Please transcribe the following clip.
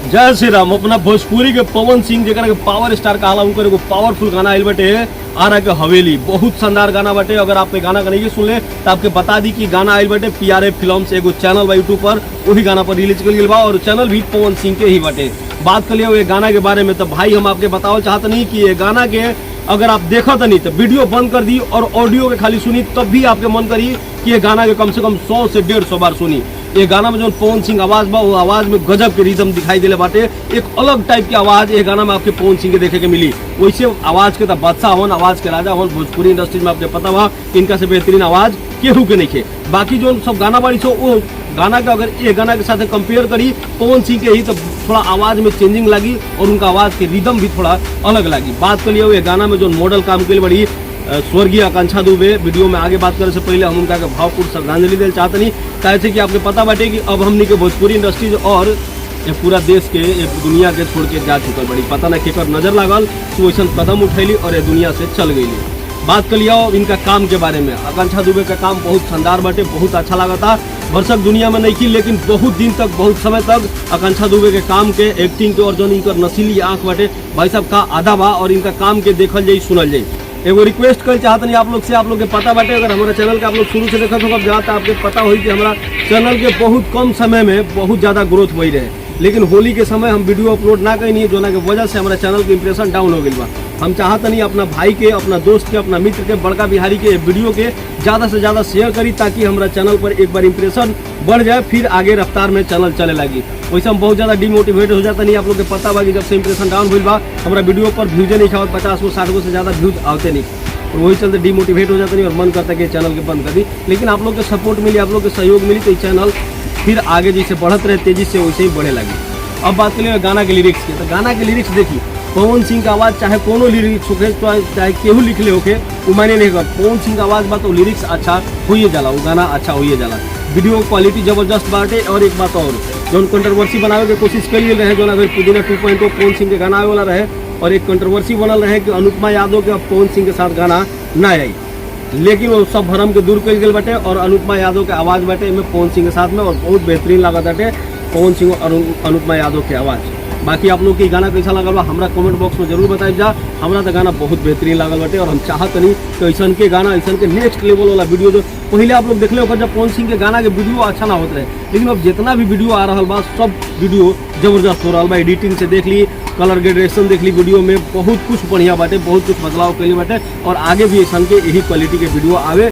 जय श्री राम। अपना भोजपुरी के पवन सिंह जेकरा के पावर स्टार कहाला उनकर एगो पावरफुल गाना आइल बाटे आरा के हवेली। बहुत शानदार गाना बाटे। अगर आप गाना का नहीं सुन ले तो आपके बता दी कि गाना आइल बाटे PRA फिल्म्स एगो चैनल बा यूट्यूब पर, वही गाना पर रिलीज कर गया बा और चैनल भी पवन सिंह के ही बाटे। बात कर लिया ये गाना के बारे में तो भाई हम आपके बताओ चाहते नहीं कि ये गाना के अगर आप देखा तो नहीं तो वीडियो बंद कर दी और ऑडियो के खाली सुनी तब भी आपके मन करी कि ये गाना के कम से कम 100 से 150 बार सुनी। ये गाना में जो पवन सिंह आवाज बा वो आवाज में गजब के रिदम दिखाई देले बाटे। एक अलग टाइप की आवाज ये गाना में आपके पवन सिंह के देखे के मिली। वैसे आवाज के तो बादशाह हवन, आवाज के राजा हवन भोजपुरी इंडस्ट्री में। आपके पता बा इनका से बेहतरीन आवाज केहू के नहीं खे। बाकी जो सब गाना बाड़ी सो वो गाना का अगर ये गाना के साथ कंपेयर करी पवन सिंह के ही तो थोड़ा आवाज में चेंजिंग लगी और उनका आवाज के रिदम भी थोड़ा अलग लगी। बात कर लिया ये गाना में जो मॉडल काम के लिए बड़ी स्वर्गीय आकांक्षा दुबे। वीडियो में आगे बात करे से पहले हम उनका भावपूर्ण श्रद्धांजलि देना चाहते नहीं कैसे कि आपको पता बाटे कि अब हमने के भोजपुरी इंडस्ट्रीज और ये पूरा देश के ये दुनिया के छोड़ के जा चुकल बड़ी। पता ना केकर नजर लागल तो वैसा कदम उठैली और ये दुनिया से चल गई। बात कर लिया इनका काम के बारे में। आकांक्षा दुबे का काम बहुत शानदार बाटे, बहुत अच्छा लगा था। दर्शक दुनिया में नहीं की लेकिन बहुत दिन तक बहुत समय तक आकांक्षा दुबे के काम के एक्टिंग के और जो इनकर नशीली आंख बाटे भाई साहब का आधा बा और इनका काम के देखल जाई सुनल जाई। एगो रिक्वेस्ट कर चाहते नहीं आप लोग से, आप लोग के पता बाटे अगर हमारे चैनल के आप लोग शुरू से देखा तो जाता आपके पता हुई कि हमारा चैनल के बहुत कम समय में बहुत ज़्यादा ग्रोथ हुई रहे, लेकिन होली के समय हम वीडियो अपलोड ना कहीं जो ना के वजह से हमारा चैनल के इंप्रेशन डाउन हो गई बा। हम चाहते नहीं अपना भाई के, अपना दोस्त के, अपना मित्र के, बड़का बिहारी के वीडियो के ज़्यादा से ज़्यादा शेयर करी ताकि हमारा चैनल पर एक बार इंप्रेशन बढ़ जाए, फिर आगे रफ्तार में चैनल चले लगी। वैसे हम बहुत ज़्यादा डिमोटिवेट हो जाता नहीं। आप लोग के पता बा कि जब से इंप्रेशन डाउन हुई बा हमारा वीडियो पर व्यूजे नहीं खावत, 50-60 से ज़्यादा व्यूज आते नहीं और वही चलते डिमोटिवेट हो जाता नहीं और मन करता है कि चैनल के बंद कर दी। लेकिन आप लोग के सपोर्ट मिली, आप लोग के सहयोग मिली तो ये चैनल फिर आगे जैसे बढ़त रहे तेजी से वैसे ही बढ़े लगी। अब बात करिए गाना के लिरिक्स की, तो गाना के लिरिक्स देखिए पवन सिंह का आवाज़ चाहे कोनो लिरिक्स होके चाहे केहू लिख ले होके वो मायने नहीं कर। पवन सिंह का आवाज़ बा तो लिरिक्स अच्छा हुई जाला, वो गाना अच्छा हुई जाला। वीडियो क्वालिटी जबरदस्त बाटे। और एक बात और जो कंट्रोवर्सी बनावे की कोशिश करिए रहे जो ना पुदीना 2.0 पवन सिंह के गाना आवे वाला रहे और एक कंट्रोवर्सी बनल रहे कि अनुपमा यादव के अब पवन सिंह के साथ गाना ना आई, लेकिन वो सब भरम के दूर कर गए बाटे और अनुपमा यादव के आवाज़ बाटे में पवन सिंह के साथ में और बहुत बेहतरीन लगा बाटे पवन सिंह और अनुपमा यादव के आवाज़। बाकी आप लोग की गाना कैसा लगल बा हमरा कमेंट बॉक्स में जरूर बताइए जा। हमरा तो गाना बहुत बेहतरीन लागल बाटे और हम चाहत नहीं कि ऐसा के गाना ऐसा के नेक्स्ट लेवल वाला वीडियो जो पहले आप लोग देखले होकर जब पवन सिंह के गाना के वीडियो अच्छा ना होते रहे, लेकिन अब जितना भी वीडियो आ रहा बा सब वीडियो जबरदस्त हो रहा बा। एडिटिंग से देख ली, कलर ग्रेडेशन देख ली, वीडियो में बहुत कुछ बढ़िया बाटे, बहुत कुछ बदलाव के लिए बाटे और आगे भी ऐसा के यही क्वालिटी के वीडियो आवे